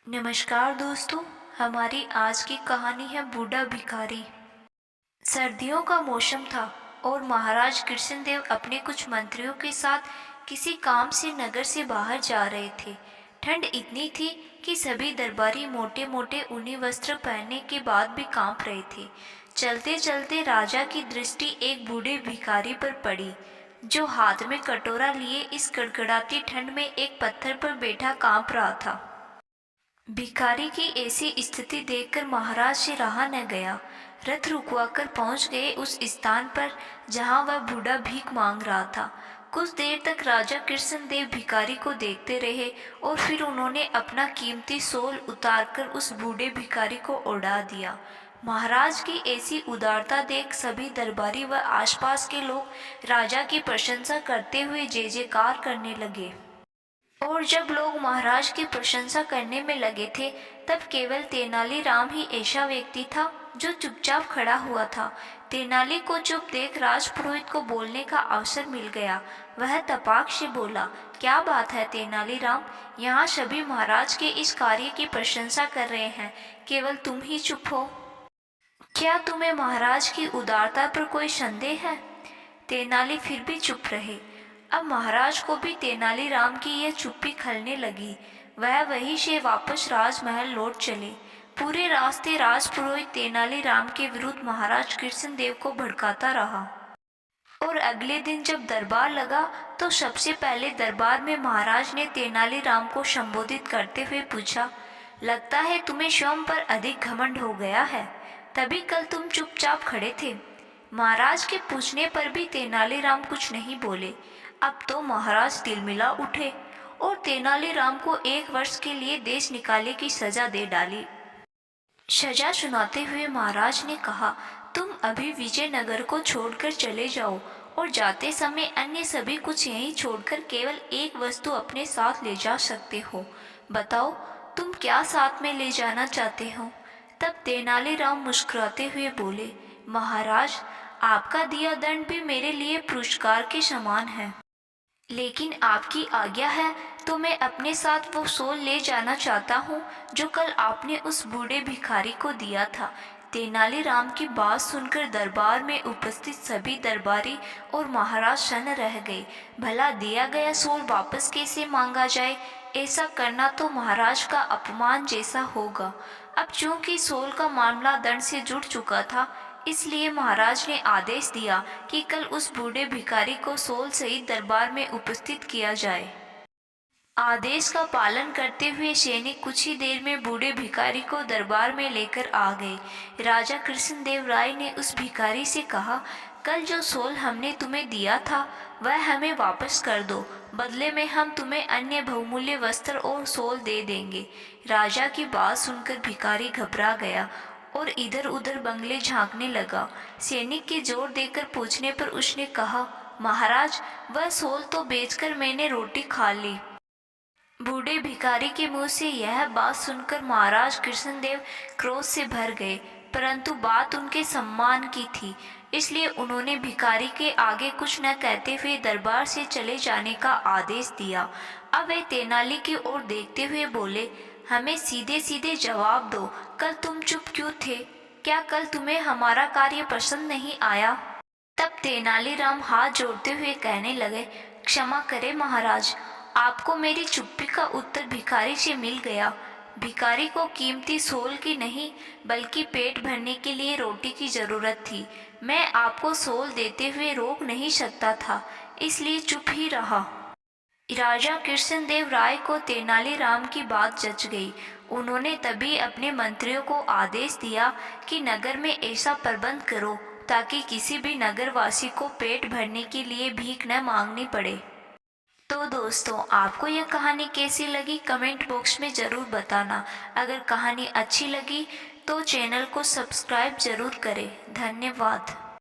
नमस्कार दोस्तों। हमारी आज की कहानी है बूढ़ा भिखारी। सर्दियों का मौसम था और महाराज कृष्णदेव अपने कुछ मंत्रियों के साथ किसी काम से नगर से बाहर जा रहे थे। ठंड इतनी थी कि सभी दरबारी मोटे मोटे ऊनी वस्त्र पहनने के बाद भी कांप रहे थे। चलते चलते राजा की दृष्टि एक बूढ़े भिखारी पर पड़ी, जो हाथ में कटोरा लिए इस कड़कड़ाती ठंड में एक पत्थर पर बैठा कांप रहा था। भिखारी की ऐसी स्थिति देखकर महाराज से रहा न गया। रथ रुकवाकर पहुंच गए उस स्थान पर जहां वह बूढ़ा भीख मांग रहा था। कुछ देर तक राजा कृष्णदेव भिखारी को देखते रहे और फिर उन्होंने अपना कीमती सोल उतारकर उस बूढ़े भिखारी को उड़ा दिया। महाराज की ऐसी उदारता देख सभी दरबारी व आसपास के लोग राजा की प्रशंसा करते हुए जय जयकार करने लगे। और जब लोग महाराज की प्रशंसा करने में लगे थे, तब केवल तेनालीराम ही ऐसा व्यक्ति था जो चुपचाप खड़ा हुआ था। तेनाली को चुप देख राजपुरोहित को बोलने का अवसर मिल गया। वह तपाक से बोला, क्या बात है तेनालीराम, यहाँ सभी महाराज के इस कार्य की प्रशंसा कर रहे हैं, केवल तुम ही चुप हो। क्या तुम्हें महाराज की उदारता पर कोई संदेह है? तेनाली फिर भी चुप रहे। अब महाराज को भी तेनालीराम की यह चुप्पी खलने लगी। वह वहीं से वापस राजमहल लौट चले। पूरे रास्ते राजपुरोहित तेनालीराम के विरुद्ध महाराज कृष्णदेव को भड़काता रहा। और अगले दिन जब दरबार लगा तो सबसे पहले दरबार में महाराज ने तेनालीराम को संबोधित करते हुए पूछा, लगता है तुम्हें स्वयं पर अधिक घमंड हो गया है, तभी कल तुम चुपचाप खड़े थे। महाराज के पूछने पर भी तेनालीराम कुछ नहीं बोले। अब तो महाराज तिलमिला उठे और तेनालीराम को 1 वर्ष के लिए देश निकाले की सजा दे डाली। सजा सुनाते हुए महाराज ने कहा, तुम अभी विजयनगर को छोड़कर चले जाओ और जाते समय अन्य सभी कुछ यहीं छोड़कर केवल एक वस्तु अपने साथ ले जा सकते हो। बताओ तुम क्या साथ में ले जाना चाहते हो? तब तेनालीराम मुस्कुराते हुए बोले, महाराज, आपका दिया दंड भी मेरे लिए पुरस्कार के समान है, लेकिन आपकी आज्ञा है तो मैं अपने साथ वो सोल ले जाना चाहता हूँ जो कल आपने उस बूढ़े भिखारी को दिया था। तेनालीराम की बात सुनकर दरबार में उपस्थित सभी दरबारी और महाराज सन्न रह गए। भला दिया गया सोल वापस कैसे मांगा जाए? ऐसा करना तो महाराज का अपमान जैसा होगा। अब चूंकि सोल का मामला दंड से जुड़ चुका था, इसलिए महाराज ने आदेश दिया कि कल उस बूढ़े भिखारी को सोल सहित दरबार में उपस्थित किया जाए। आदेश का पालन करते हुए सैनिक कुछ ही देर में बूढ़े भिखारी को दरबार में लेकर आ गए। राजा कृष्णदेव राय ने उस भिखारी से कहा, कल जो सोल हमने तुम्हें दिया था वह हमें वापस कर दो, बदले में हम तुम्हें अन्य बहुमूल्य वस्त्र और सोल दे देंगे। राजा की बात सुनकर भिखारी घबरा गया और इधर उधर बंगले झांकने लगा। सैनिक के जोर देकर पूछने पर उसने कहा, महाराज, वह सोल तो बेचकर मैंने रोटी खा ली। बूढ़े भिखारी के मुंह से यह बात सुनकर महाराज कृष्णदेव क्रोध से भर गए, परंतु बात उनके सम्मान की थी, इसलिए उन्होंने भिखारी के आगे कुछ न कहते हुए दरबार से चले जाने का आदेश दिया। अब वे तेनाली की ओर देखते हुए बोले, हमें सीधे सीधे जवाब दो, कल तुम चुप क्यों थे? क्या कल तुम्हें हमारा कार्य पसंद नहीं आया? तब तेनालीराम हाथ जोड़ते हुए कहने लगे, क्षमा करें महाराज, आपको मेरी चुप्पी का उत्तर भिखारी से मिल गया। भिखारी को कीमती सोल की नहीं बल्कि पेट भरने के लिए रोटी की जरूरत थी। मैं आपको सोल देते हुए रोक नहीं सकता था, इसलिए चुप ही रहा। राजा कृष्णदेव राय को तेनालीराम की बात जच गई। उन्होंने तभी अपने मंत्रियों को आदेश दिया कि नगर में ऐसा प्रबंध करो ताकि किसी भी नगरवासी को पेट भरने के लिए भीख न मांगनी पड़े। तो दोस्तों, आपको यह कहानी कैसी लगी कमेंट बॉक्स में ज़रूर बताना। अगर कहानी अच्छी लगी तो चैनल को सब्सक्राइब ज़रूर करें। धन्यवाद।